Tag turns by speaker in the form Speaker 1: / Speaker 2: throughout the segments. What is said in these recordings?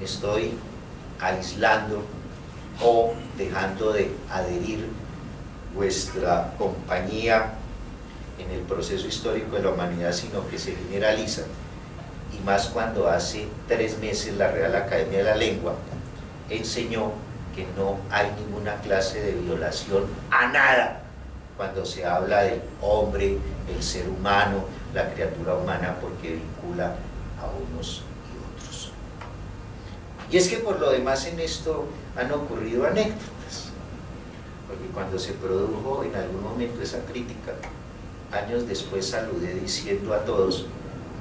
Speaker 1: Estoy aislando o dejando de adherir vuestra compañía en el proceso histórico de la humanidad, sino que se generaliza, y más cuando hace 3 meses la Real Academia de la Lengua enseñó que no hay ninguna clase de violación a nada cuando se habla del hombre, el ser humano, la criatura humana, porque vincula a unos y otros. Y es que por lo demás en esto han ocurrido anécdotas, porque cuando se produjo en algún momento esa crítica, años después saludé diciendo a todos: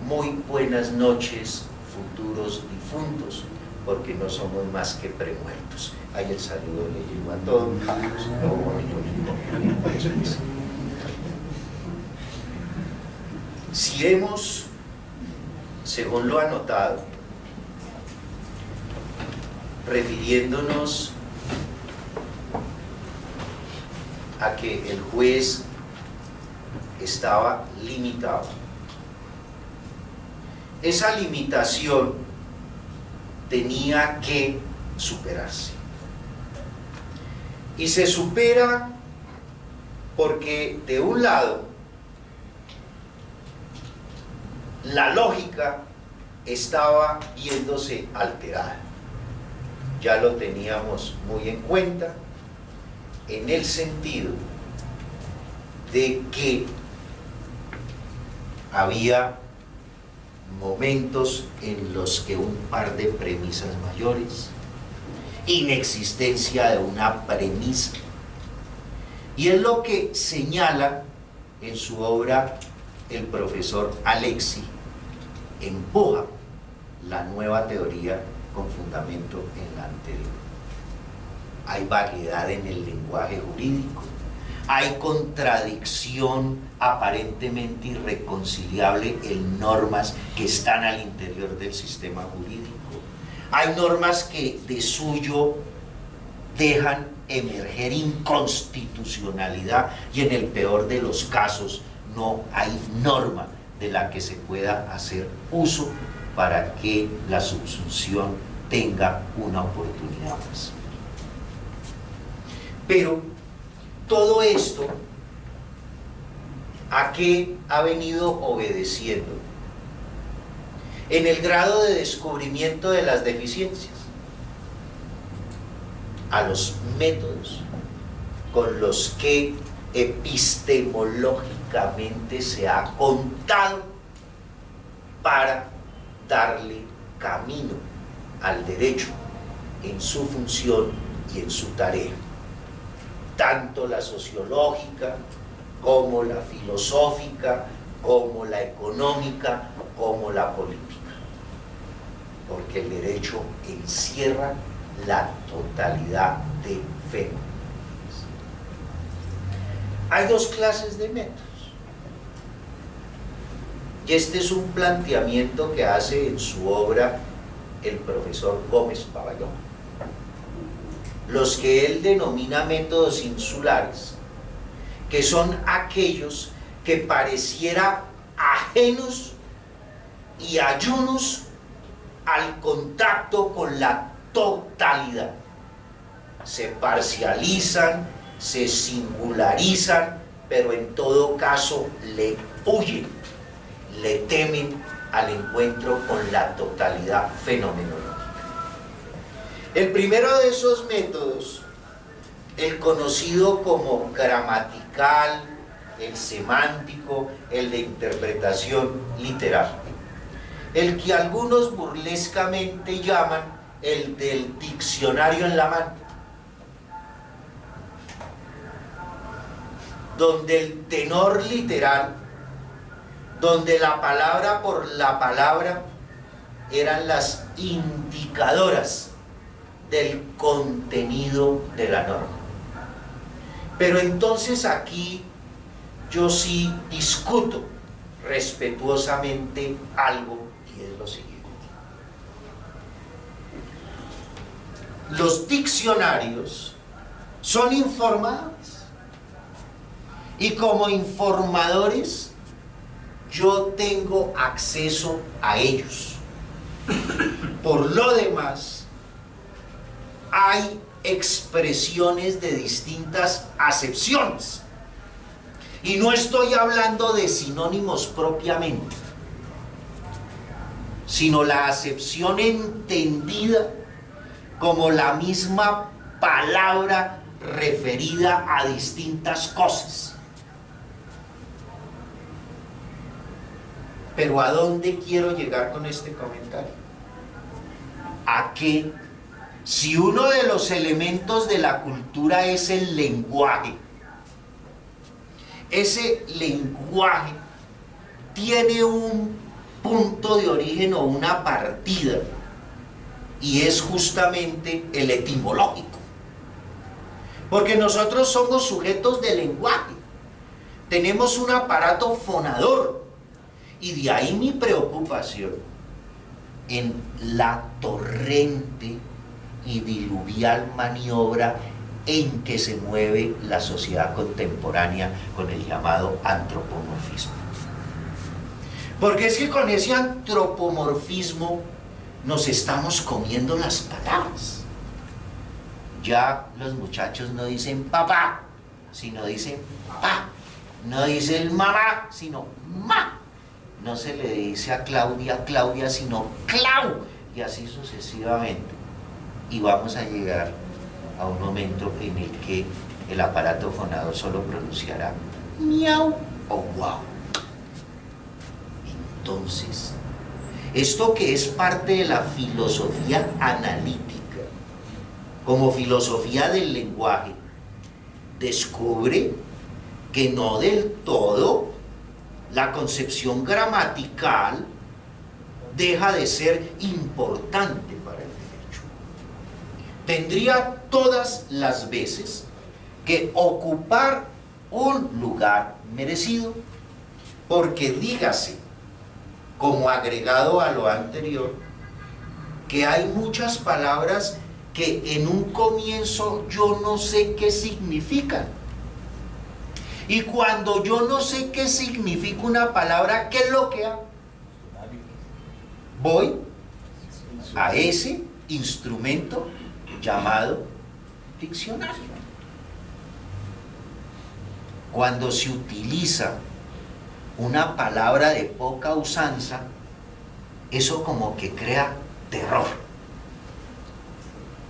Speaker 1: muy buenas noches, futuros difuntos, porque no somos más que premuertos. Ahí el saludo le llegó a todos. Si hemos, según lo anotado, refiriéndonos a que el juez estaba limitado, esa limitación tenía que superarse, y se supera porque de un lado la lógica estaba viéndose alterada. Ya lo teníamos muy en cuenta, en el sentido de que había momentos en los que un par de premisas mayores, inexistencia de una premisa, y es lo que señala en su obra el profesor Alexi, empuja la nueva teoría con fundamento en la anterior. Hay vaguedad en el lenguaje jurídico, hay contradicción aparentemente irreconciliable en normas que están al interior del sistema jurídico, hay normas que de suyo dejan emerger inconstitucionalidad, y en el peor de los casos no hay norma de la que se pueda hacer uso para que la subsunción tenga una oportunidad más. Pero todo esto, ¿a qué ha venido obedeciendo? En el grado de descubrimiento de las deficiencias, a los métodos con los que epistemológicamente se ha contado para darle camino al derecho en su función y en su tarea, tanto la sociológica como la filosófica, como la económica, como la política, porque el derecho encierra la totalidad de fenómenos. Hay 2 clases de métodos, y este es un planteamiento que hace en su obra el profesor Gómez Paballón. Los que él denomina métodos insulares, que son aquellos que pareciera ajenos y ayunos al contacto con la totalidad. Se parcializan, se singularizan, pero en todo caso le huyen, le temen al encuentro con la totalidad fenomenológica. El primero de esos métodos, el conocido como gramatical, el semántico, el de interpretación literal, el que algunos burlescamente llaman el del diccionario en la mano, donde el tenor literal, donde la palabra por la palabra eran las indicadoras del contenido de la norma. Pero entonces aquí yo sí discuto respetuosamente algo, y es lo siguiente. los diccionarios son informadores. Y como informadores, yo tengo acceso a ellos. Por lo demás, hay expresiones de distintas acepciones. Y no estoy hablando de sinónimos propiamente, sino la acepción entendida como la misma palabra referida a distintas cosas. Pero ¿a dónde quiero llegar con este comentario? A que si uno de los elementos de la cultura es el lenguaje, ese lenguaje tiene un punto de origen o una partida, y es justamente el etimológico. Porque nosotros somos sujetos de lenguaje, tenemos un aparato fonador, y de ahí mi preocupación en la torrente y diluvial maniobra en que se mueve la sociedad contemporánea con el llamado antropomorfismo. Porque es que con ese antropomorfismo nos estamos comiendo las palabras. Ya los muchachos no dicen papá, sino dicen papá. No dicen mamá, sino ma. No se le dice a Claudia, Claudia, sino Clau. Y así sucesivamente. Y vamos a llegar a un momento en el que el aparato fonador solo pronunciará miau o guau. Entonces, esto que es parte de la filosofía analítica, como filosofía del lenguaje, descubre que no del todo la concepción gramatical deja de ser importante para el derecho. Tendría todas las veces que ocupar un lugar merecido, porque dígase, como agregado a lo anterior, que hay muchas palabras que en un comienzo yo no sé qué significan. Y cuando yo no sé qué significa una palabra, ¿qué es lo que hago? Voy a ese instrumento llamado diccionario. Cuando se utiliza una palabra de poca usanza, eso como que crea terror.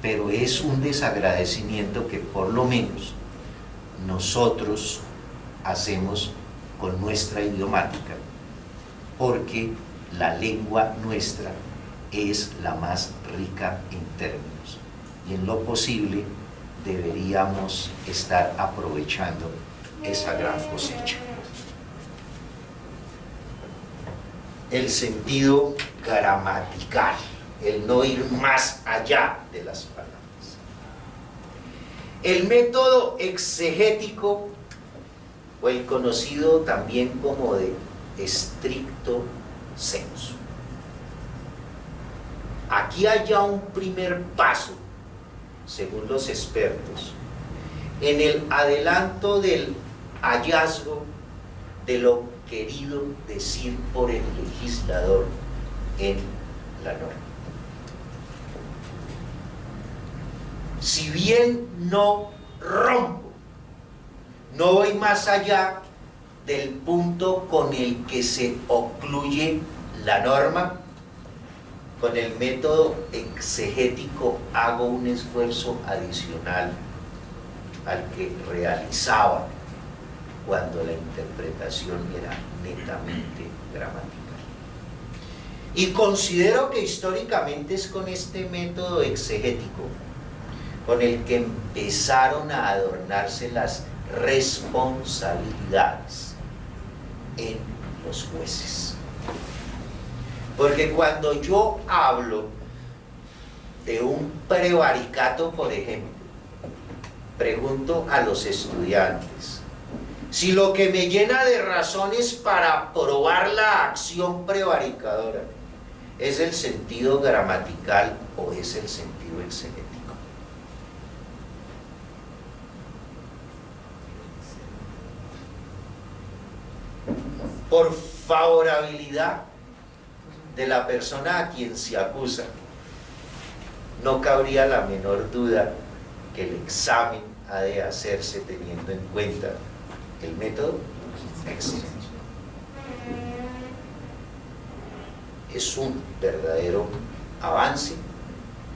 Speaker 1: Pero es un desagradecimiento que por lo menos nosotros hacemos con nuestra idiomática, porque la lengua nuestra es la más rica en términos, y en lo posible deberíamos estar aprovechando esa gran cosecha. El sentido gramatical, el no ir más allá de las palabras. El método exegético, o el conocido también como de estricto sensu. Aquí hay ya un primer paso, según los expertos, en el adelanto del hallazgo de lo querido decir por el legislador en la norma. Si bien no rompo, no voy más allá del punto con el que se ocluye la norma, con el método exegético hago un esfuerzo adicional al que realizaba cuando la interpretación era netamente gramatical. Y considero que históricamente es con este método exegético con el que empezaron a adornarse las responsabilidades en los jueces. Porque cuando yo hablo de un prevaricato, por ejemplo, pregunto a los estudiantes si lo que me llena de razones para probar la acción prevaricadora es el sentido gramatical o es el sentido exegético. por favorabilidad de la persona a quien se acusa, no cabría la menor duda que el examen ha de hacerse teniendo en cuenta el método excelente. Es un verdadero avance,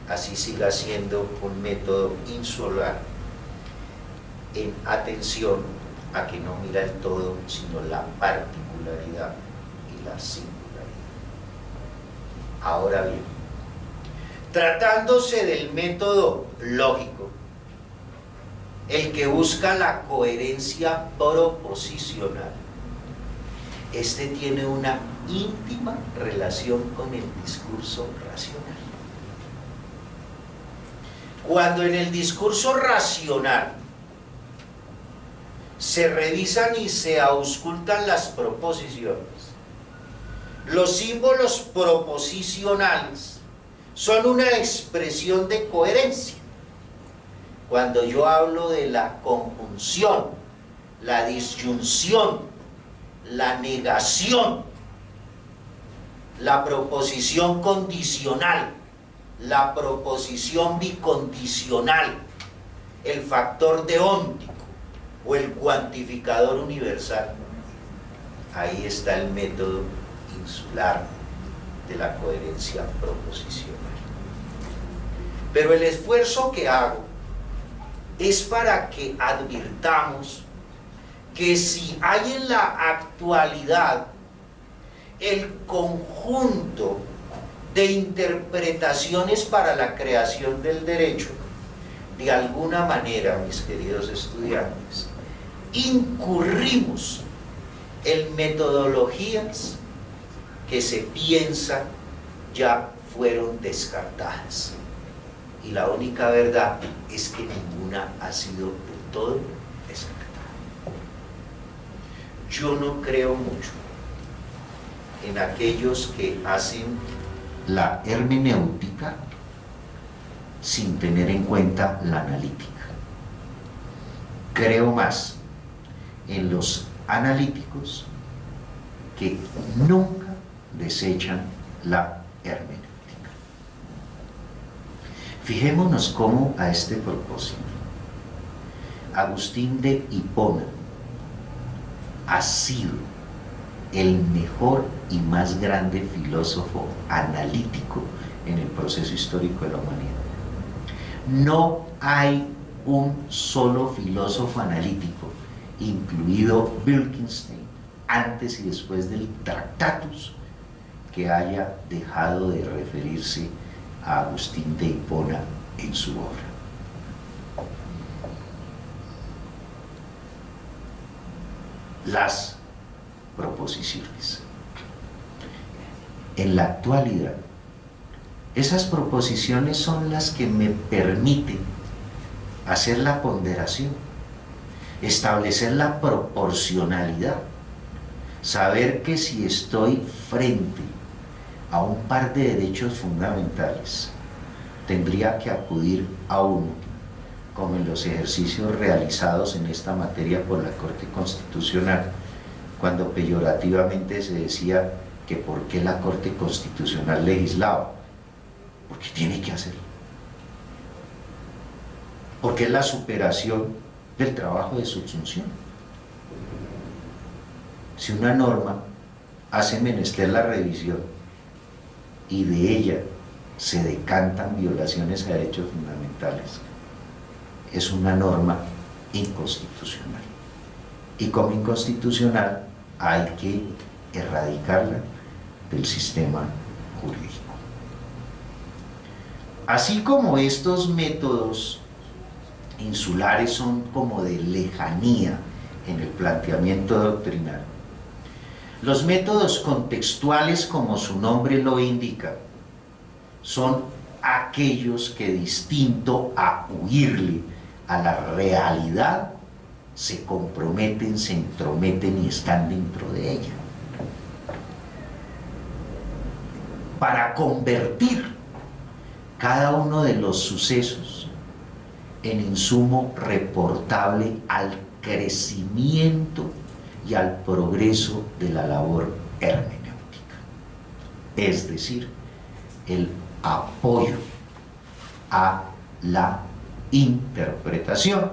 Speaker 1: así siga siendo un método insular en atención a que no mira el todo, sino la particularidad y la singularidad. Ahora bien, tratándose del método lógico, el que busca la coherencia proposicional, este tiene una íntima relación con el discurso racional. Cuando en el discurso racional se revisan y se auscultan las proposiciones, los símbolos proposicionales son una expresión de coherencia. Cuando yo hablo de la conjunción, la disyunción, la negación, la proposición condicional, la proposición bicondicional, el factor deóntico o el cuantificador universal, ahí está el método insular de la coherencia proposicional. Pero el esfuerzo que hago es para que advirtamos que si hay en la actualidad el conjunto de interpretaciones para la creación del derecho, de alguna manera, mis queridos estudiantes, incurrimos en metodologías que se piensa ya fueron descartadas. Y la única verdad es que ninguna ha sido del todo descartada. Yo no creo mucho en aquellos que hacen la hermenéutica sin tener en cuenta la analítica. Creo más en los analíticos que nunca desechan la hermenéutica. Fijémonos cómo a este propósito Agustín de Hipona ha sido el mejor y más grande filósofo analítico en el proceso histórico de la humanidad. No hay un solo filósofo analítico, incluido Wittgenstein, antes y después del Tractatus, que haya dejado de referirse a Agustín de Hipona en su obra. Las proposiciones. En la actualidad, esas proposiciones son las que me permiten hacer la ponderación, establecer la proporcionalidad, saber que si estoy frente a un par de derechos fundamentales, tendría que acudir a uno, como en los ejercicios realizados en esta materia por la Corte Constitucional, cuando peyorativamente se decía que por qué la Corte Constitucional legislaba, porque tiene que hacerlo, porque es la superación del trabajo de subsunción. Si una norma hace menester la revisión y de ella se decantan violaciones a derechos fundamentales, es una norma inconstitucional. Y como inconstitucional hay que erradicarla del sistema jurídico. Así como estos métodos insulares son como de lejanía en el planteamiento doctrinal, los métodos contextuales, como su nombre lo indica, son aquellos que, distinto a huirle a la realidad, se comprometen, se entrometen y están dentro de ella, para convertir cada uno de los sucesos en insumo reportable al crecimiento y al progreso de la labor hermenéutica. Es decir, el apoyo a la interpretación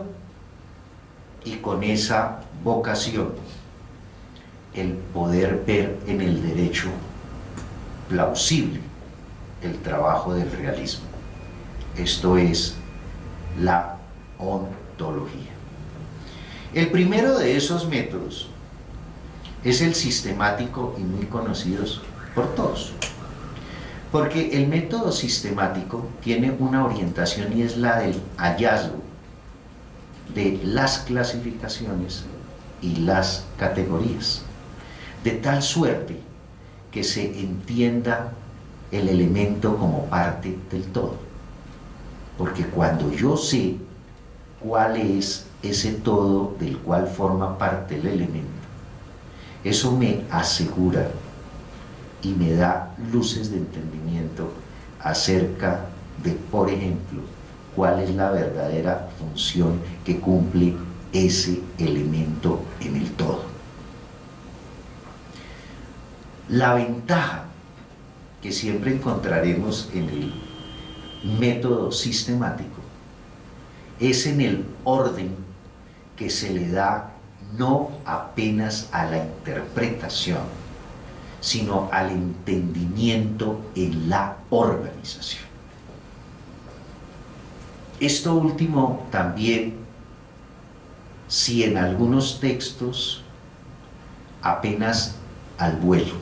Speaker 1: y con esa vocación el poder ver en el derecho plausible el trabajo del realismo. Esto es la ontología. El primero de esos métodos es el sistemático y muy conocido por todos, porque el método sistemático tiene una orientación y es la del hallazgo de las clasificaciones y las categorías, de tal suerte que se entienda el elemento como parte del todo. Porque cuando yo sé cuál es ese todo del cual forma parte el elemento, eso me asegura y me da luces de entendimiento acerca de, por ejemplo, cuál es la verdadera función que cumple ese elemento en el todo. La ventaja que siempre encontraremos en el método sistemático es en el orden que se le da no apenas a la interpretación, sino al entendimiento en la organización. Esto último también, si en algunos textos apenas al vuelo,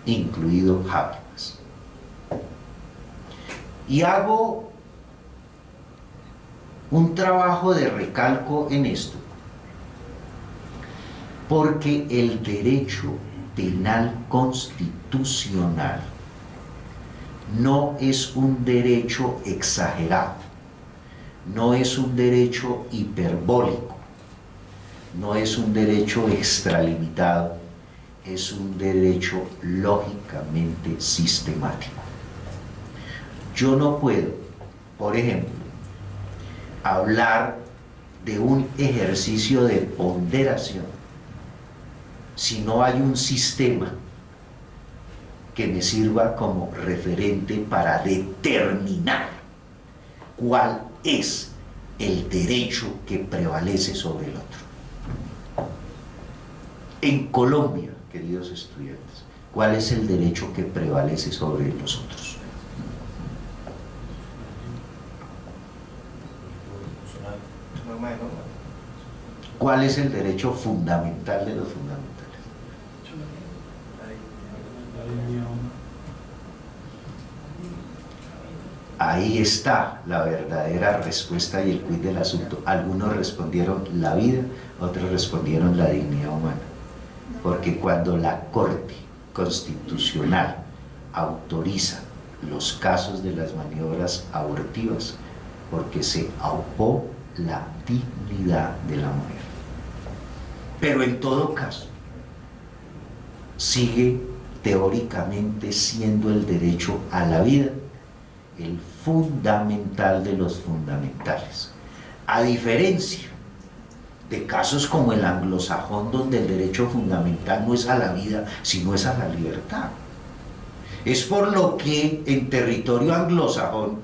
Speaker 1: incluido Habermas. Y hago un trabajo de recalco en esto, porque el derecho penal constitucional no es un derecho exagerado, no es un derecho hiperbólico, no es un derecho extralimitado, es un derecho lógicamente sistemático. Yo no puedo, por ejemplo, hablar de un ejercicio de ponderación si no hay un sistema que me sirva como referente para determinar cuál es el derecho que prevalece sobre el otro. En Colombia, queridos estudiantes, ¿cuál es el derecho que prevalece sobre los otros? ¿Cuál es el derecho fundamental de los fundamentales? Ahí está la verdadera respuesta y el quid del asunto. Algunos respondieron la vida, otros respondieron la dignidad humana. Porque cuando la Corte Constitucional autoriza los casos de las maniobras abortivas, porque se aupó la dignidad de la mujer. Pero en todo caso, sigue teóricamente siendo el derecho a la vida el fundamental de los fundamentales, a diferencia de casos como el anglosajón, donde el derecho fundamental no es a la vida, sino es a la libertad. Es por lo que en territorio anglosajón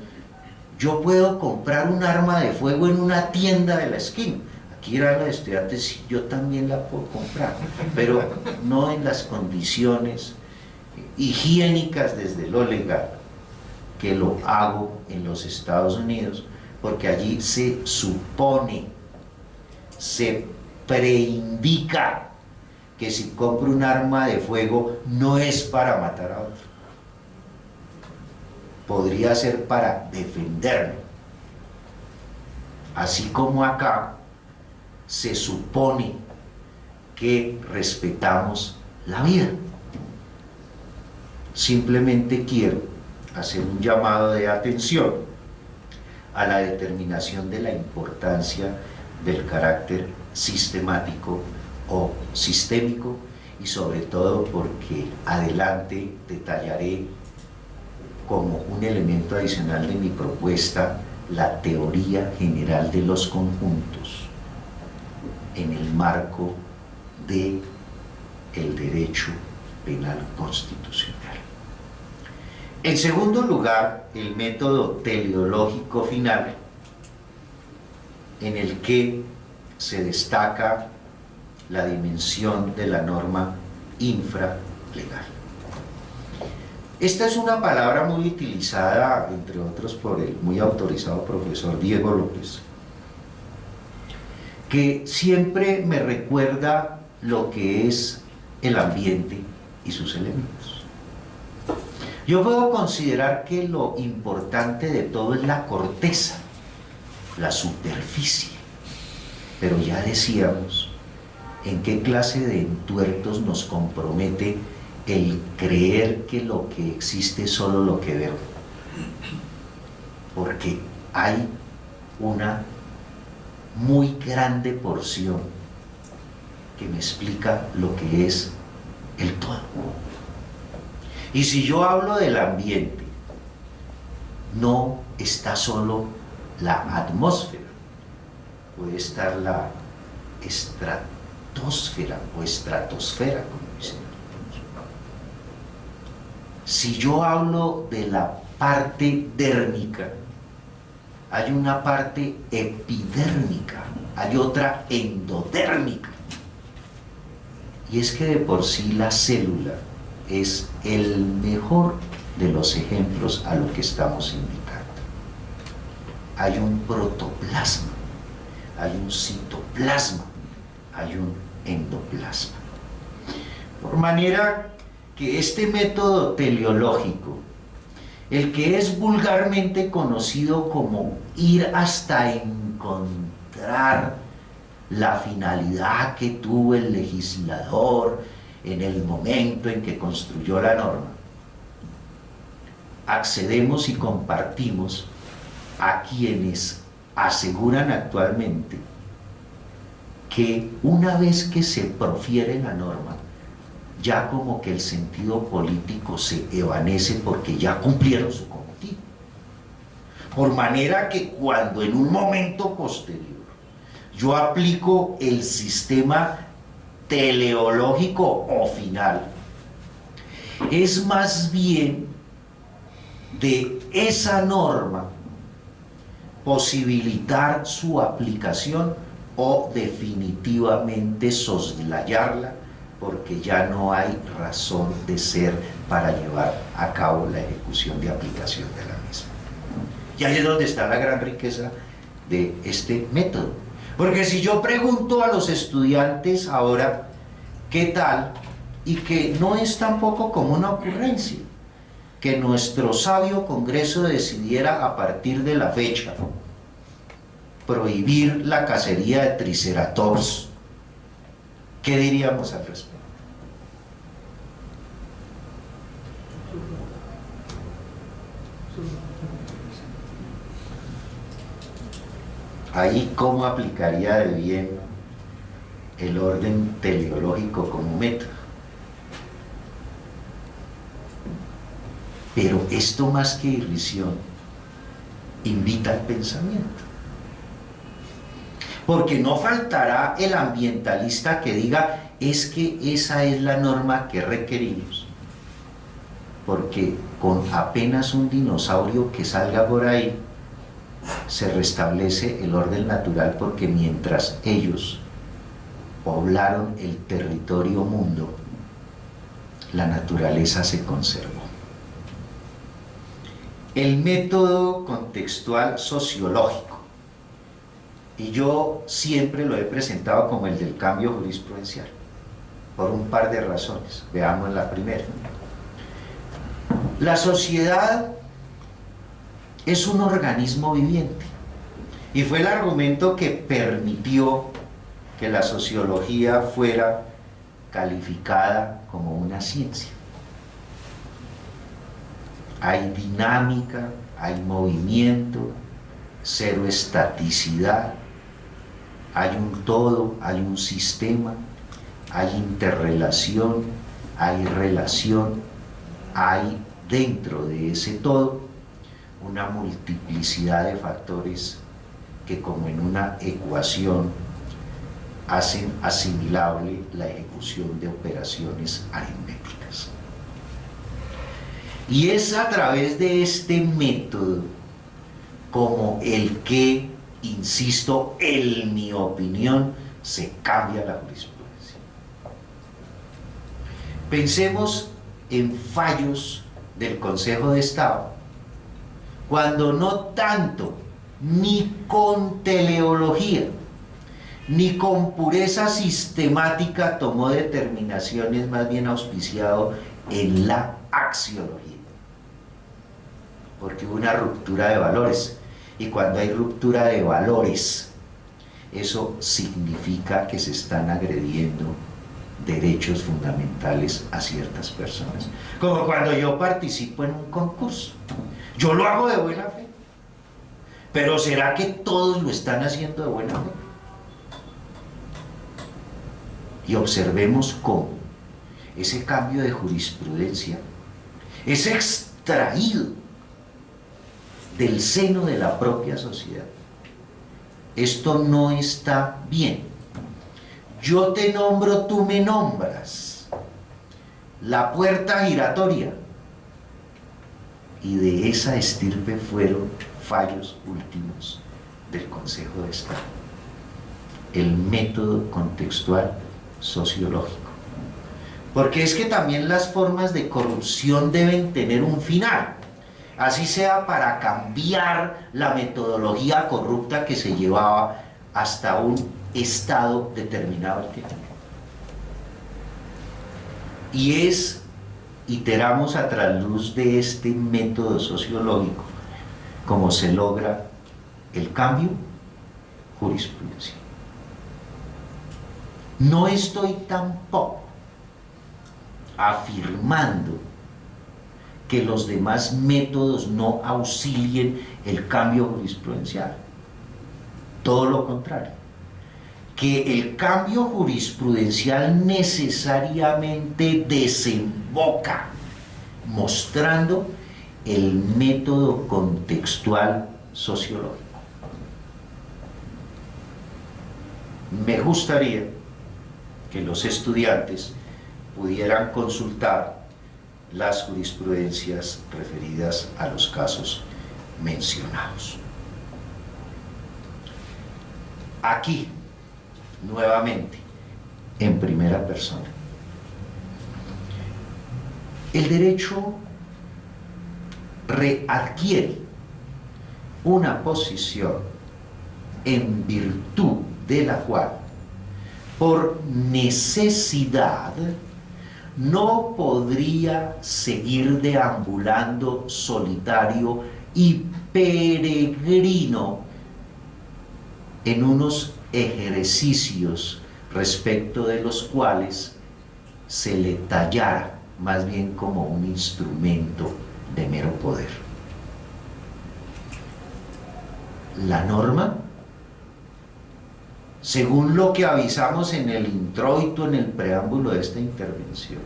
Speaker 1: yo puedo comprar un arma de fuego en una tienda de la esquina. Aquí eran los estudiantes, yo también la puedo comprar, pero no en las condiciones higiénicas desde lo legal que lo hago en los Estados Unidos, porque allí se supone, se preindica que si compro un arma de fuego no es para matar a otro, podría ser para defenderme. Así como acá se supone que respetamos la vida. Simplemente quiero hacer un llamado de atención a la determinación de la importancia del carácter sistemático o sistémico, y sobre todo porque adelante detallaré como un elemento adicional de mi propuesta la teoría general de los conjuntos
Speaker 2: en el marco del derecho penal constitucional. En segundo lugar, el método teleológico final, en el que se destaca la dimensión de la norma infralegal. Esta es una palabra muy utilizada, entre otros, por el muy autorizado profesor Diego López, que siempre me recuerda lo que es el ambiente y sus elementos. Yo puedo considerar que lo importante de todo es la corteza, la superficie, pero ya decíamos en qué clase de entuertos nos compromete el creer que lo que existe es solo lo que veo, porque hay una muy grande porción que me explica lo que es el todo. Y si yo hablo del ambiente, no está solo la atmósfera, puede estar la estratosfera o estratosfera, como dicen. Si yo hablo de la parte dérmica, hay una parte epidérmica, hay otra endodérmica. Y es que de por sí la célula es el mejor de los ejemplos a lo que estamos indicando. Hay un protoplasma, hay un citoplasma, hay un endoplasma. Por manera que este método teleológico, el que es vulgarmente conocido como ir hasta encontrar la finalidad que tuvo el legislador en el momento en que construyó la norma, accedemos y compartimos a quienes aseguran actualmente que una vez que se profiere la norma, ya como que el sentido político se evanece porque ya cumplieron su cometido. Por manera que cuando en un momento posterior yo aplico el sistema teleológico o final, es más bien de esa norma posibilitar su aplicación o definitivamente soslayarla, porque ya no hay razón de ser para llevar a cabo la ejecución de aplicación de la misma. Y ahí es donde está la gran riqueza de este método. Porque si yo pregunto a los estudiantes ahora, ¿qué tal? Y que no es tampoco como una ocurrencia, que nuestro sabio Congreso decidiera a partir de la fecha prohibir la cacería de triceratops, ¿qué diríamos al respecto? Ahí, ¿cómo aplicaría de bien el orden teleológico como método? Pero esto, más que irrisión, invita al pensamiento. Porque no faltará el ambientalista que diga, es que esa es la norma que requerimos. Porque con apenas un dinosaurio que salga por ahí, se restablece el orden natural, porque mientras ellos poblaron el territorio mundo, la naturaleza se conservó. El método contextual sociológico, y yo siempre lo he presentado como el del cambio jurisprudencial, por un par de razones. Veamos la primera. La sociedad es un organismo viviente, y fue el argumento que permitió que la sociología fuera calificada como una ciencia. Hay dinámica, hay movimiento, cero estaticidad, hay un todo, hay un sistema, hay interrelación, hay relación, hay dentro de ese todo una multiplicidad de factores que, como en una ecuación, hacen asimilable la ejecución de operaciones aritméticas. Y es a través de este método como el que, insisto, en mi opinión, se cambia la jurisprudencia. Pensemos en fallos del Consejo de Estado, cuando no tanto ni con teleología, ni con pureza sistemática tomó determinaciones, más bien auspiciado en la axiología, porque hubo una ruptura de valores, y cuando hay ruptura de valores, eso significa que se están agrediendo derechos fundamentales a ciertas personas. Como cuando yo participo en un concurso, yo lo hago de buena fe, pero ¿será que todos lo están haciendo de buena fe? Y observemos cómo ese cambio de jurisprudencia es extraído del seno de la propia sociedad. Esto no está bien. Yo te nombro, tú me nombras. La puerta giratoria. Y de esa estirpe fueron fallos últimos del Consejo de Estado. El método contextual sociológico. Porque es que también las formas de corrupción deben tener un final, así sea para cambiar la metodología corrupta que se llevaba hasta un estado determinado del tiempo. Y es, iteramos a trasluz de este método sociológico, como se logra el cambio jurisprudencial. No estoy tampoco afirmando que los demás métodos no auxilien el cambio jurisprudencial. Todo lo contrario. Que el cambio jurisprudencial necesariamente desemboca mostrando el método contextual sociológico. Me gustaría que los estudiantes pudieran consultar las jurisprudencias referidas a los casos mencionados. Aquí, nuevamente, en primera persona. El derecho readquiere una posición en virtud de la cual, por necesidad, no podría seguir deambulando solitario y peregrino en unos ejercicios respecto de los cuales se le tallara más bien como un instrumento de mero poder. La norma, según lo que avisamos en el introito, en el preámbulo de esta intervención,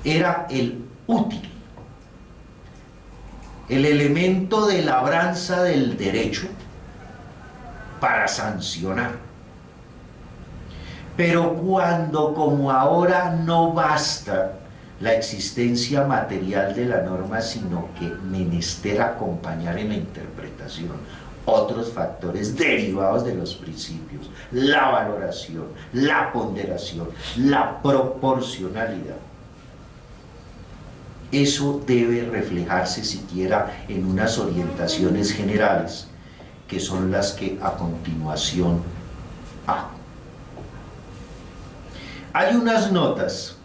Speaker 2: era el útil, el elemento de labranza del derecho para sancionar. Pero cuando, como ahora, no basta la existencia material de la norma, sino que menester acompañar en la interpretación otros factores derivados de los principios, la valoración, la ponderación, la proporcionalidad. Eso debe reflejarse siquiera en unas orientaciones generales, que son las que a continuación hago. Hay unas notas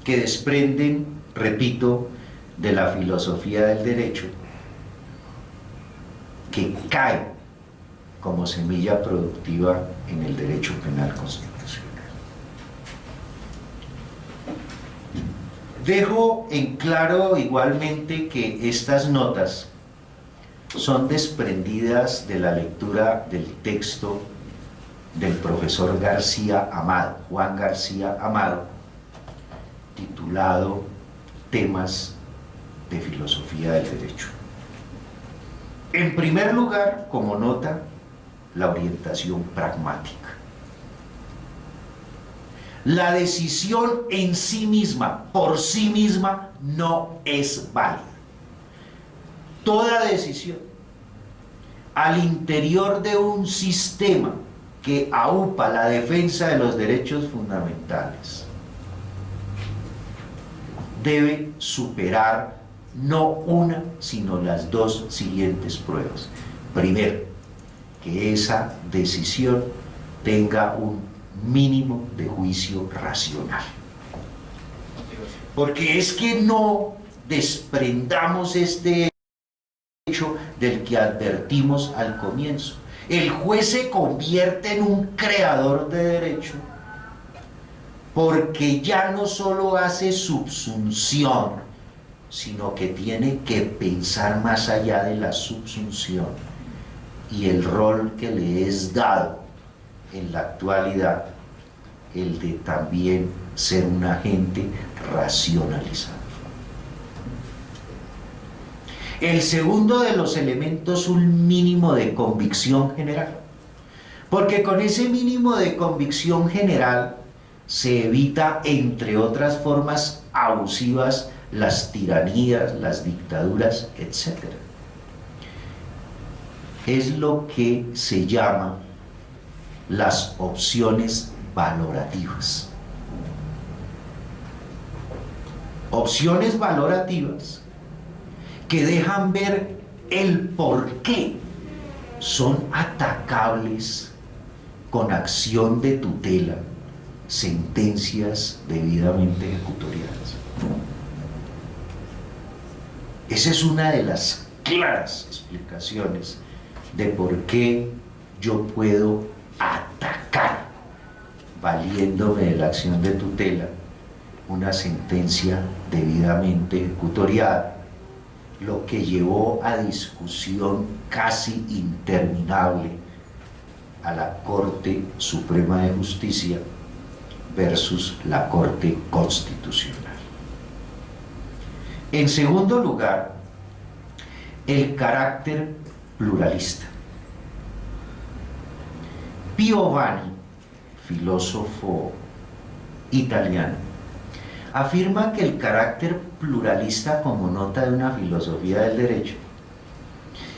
Speaker 2: que desprenden, repito, de la filosofía del derecho, que cae como semilla productiva en el derecho penal constitucional. Dejo en claro igualmente que estas notas son desprendidas de la lectura del texto del profesor García Amado, Juan García Amado, titulado Temas de Filosofía del Derecho. En primer lugar, como nota, la orientación pragmática. La decisión en sí misma, por sí misma, no es válida. Toda decisión al interior de un sistema que aupa la defensa de los derechos fundamentales debe superar no una, sino las dos siguientes pruebas. Primero, que esa decisión tenga un mínimo de juicio racional. Porque es que no desprendamos este hecho del que advertimos al comienzo. El juez se convierte en un creador de derecho porque ya no solo hace subsunción, sino que tiene que pensar más allá de la subsunción y el rol que le es dado en la actualidad, el de también ser un agente racionalizador. El segundo de los elementos, un mínimo de convicción general, porque con ese mínimo de convicción general se evita, entre otras formas abusivas, las tiranías, las dictaduras, etc. Es lo que se llama las opciones valorativas. Opciones valorativas que dejan ver el por qué son atacables con acción de tutela, sentencias debidamente ejecutoriadas. Esa es una de las claras explicaciones de por qué yo puedo atacar, valiéndome de la acción de tutela, una sentencia debidamente ejecutoriada, lo que llevó a discusión casi interminable a la Corte Suprema de Justicia versus la Corte Constitucional. En segundo lugar, el carácter pluralista. Piovani, filósofo italiano, afirma que el carácter pluralista, como nota de una filosofía del derecho,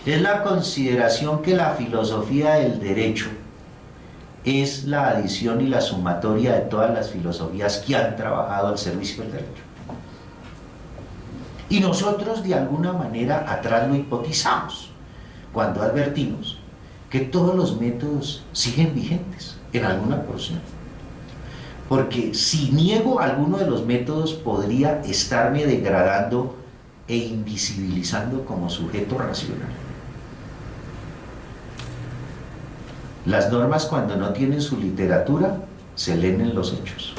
Speaker 2: es la consideración que la filosofía del derecho es la adición y la sumatoria de todas las filosofías que han trabajado al servicio del derecho. Y nosotros de alguna manera atrás lo hipotizamos cuando advertimos que todos los métodos siguen vigentes en alguna porción. Porque si niego alguno de los métodos podría estarme degradando e invisibilizando como sujeto racional. Las normas, cuando no tienen su literatura, se leen en los hechos.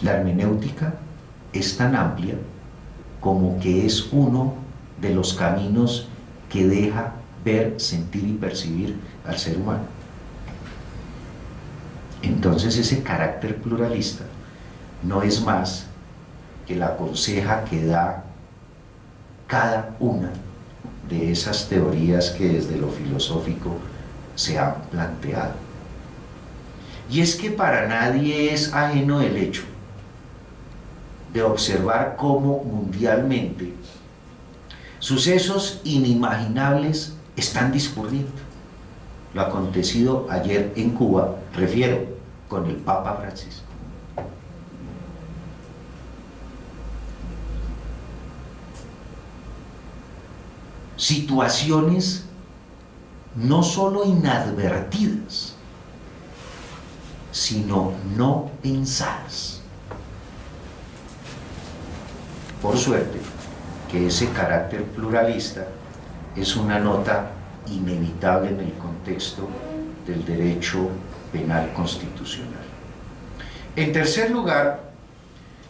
Speaker 2: La hermenéutica es tan amplia como que es uno de los caminos que deja ver, sentir y percibir al ser humano. Entonces ese carácter pluralista no es más que la conseja que da cada una de esas teorías que desde lo filosófico se han planteado. Y es que para nadie es ajeno el hecho de observar cómo mundialmente sucesos inimaginables están discurriendo. Lo acontecido ayer en Cuba, refiero, con el Papa Francisco. Situaciones no solo inadvertidas, sino no pensadas. Por suerte, que ese carácter pluralista es una nota inevitable en el contexto del derecho penal constitucional. En tercer lugar,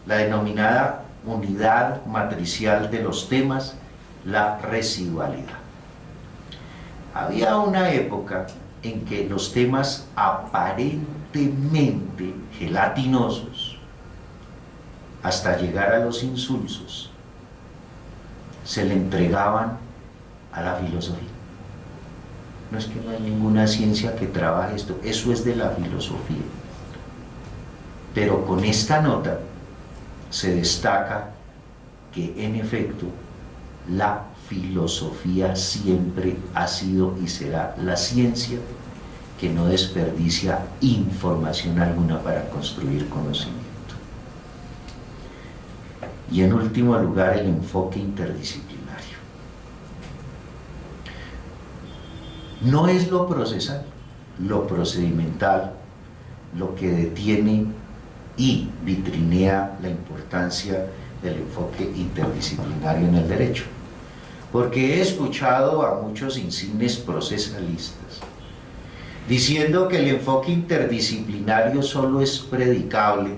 Speaker 2: la denominada unidad matricial de los temas, la residualidad. Había una época en que los temas aparentemente gelatinosos, hasta llegar a los insulsos, se le entregaban a la filosofía. No es que no hay ninguna ciencia que trabaje esto, eso es de la filosofía. Pero con esta nota se destaca que en efecto la filosofía siempre ha sido y será la ciencia que no desperdicia información alguna para construir conocimiento. Y en último lugar, el enfoque interdisciplinario. No es lo procesal, lo procedimental, lo que detiene y vitrinea la importancia del enfoque interdisciplinario en el derecho. Porque he escuchado a muchos insignes procesalistas diciendo que el enfoque interdisciplinario solo es predicable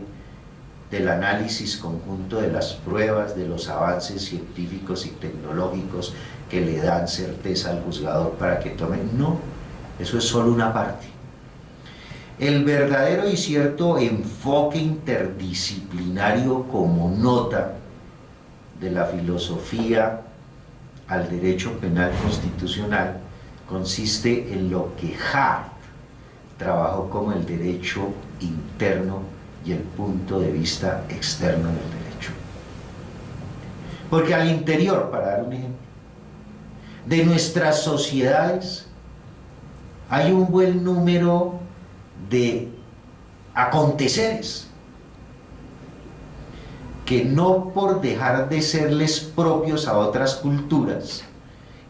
Speaker 2: del análisis conjunto de las pruebas, de los avances científicos y tecnológicos que le dan certeza al juzgador para que tome. No, eso es solo una parte. El verdadero y cierto enfoque interdisciplinario como nota de la filosofía al derecho penal constitucional consiste en lo que Hart trabajó como el derecho interno y el punto de vista externo del derecho. Porque al interior, para dar un ejemplo, de nuestras sociedades hay un buen número de aconteceres que no por dejar de serles propios a otras culturas,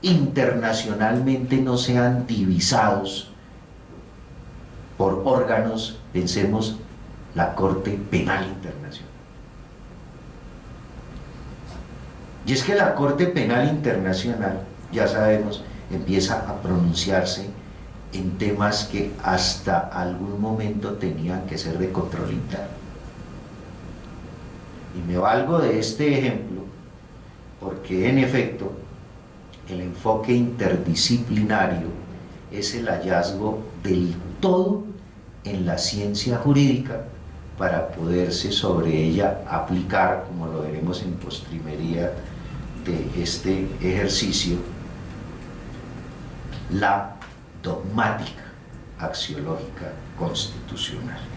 Speaker 2: internacionalmente no sean divisados por órganos, pensemos, la Corte Penal Internacional. Y es que la Corte Penal Internacional, ya sabemos, empieza a pronunciarse en temas que hasta algún momento tenían que ser de control interno. Y me valgo de este ejemplo porque en efecto el enfoque interdisciplinario es el hallazgo del todo en la ciencia jurídica para poderse sobre ella aplicar, como lo veremos en postrimería de este ejercicio, la dogmática axiológica constitucional.